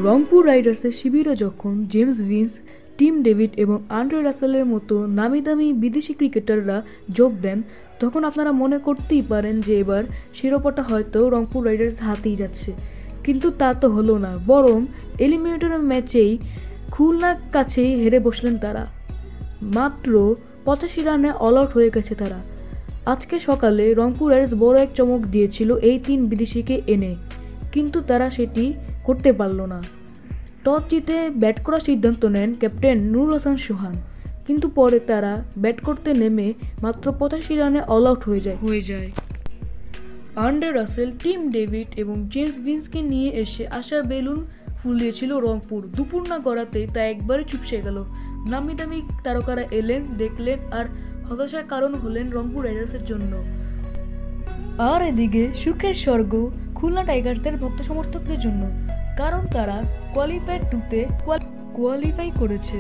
রংপুর রাইডার্সের শিবিরে যখন জেমস ভিন্স, টিম ডেভিড এবং আন্দ্রে রাসেলের মতো নামিদামি বিদেশি ক্রিকেটাররা যোগ দেন, তখন আপনারা মনে করতেই পারেন যে এবার শিরোপাটা হয়তো রংপুর রাইডার্স হাতেই যাচ্ছে। কিন্তু তা তো হলো না, বরং এলিমিনেটর ম্যাচেই খুলনার কাছেই হেরে বসলেন তারা। মাত্র 85 রানে অল আউট হয়ে গেছে তারা। আজকে সকালে রংপুর রাইডার্স বড় এক চমক দিয়েছিল এই 3 বিদেশিকে এনে, কিন্তু তারা সেটি করতে পারল না। টস জিতে ব্যাট করার সিদ্ধান্ত নেন ক্যাপ্টেন নুরুল হাসান সোহান, কিন্তু পরে তারা ব্যাট করতে নেমে মাত্র 85 রানে অল আউট হয়ে যায়। আন্দ্রে রাসেল, টিম ডেভিড এবং জেমস ভিন্সকে নিয়ে এসে আশার বেলুন ফুলিয়েছিল রংপুর। দুপুর না গড়াতেই তা একবারে চুপসে গেল। নামি দামি তারকারা এলেন, দেখলেন, আর হতাশার কারণ হলেন রংপুর রাইডার্সের জন্য। আর এদিকে সুখের স্বর্গ খুলনা টাইগার্সদের ভক্ত সমর্থকদের জন্য, কারণ তারা কোয়ালিফায়ার 2-তে কোয়ালিফাই করেছে।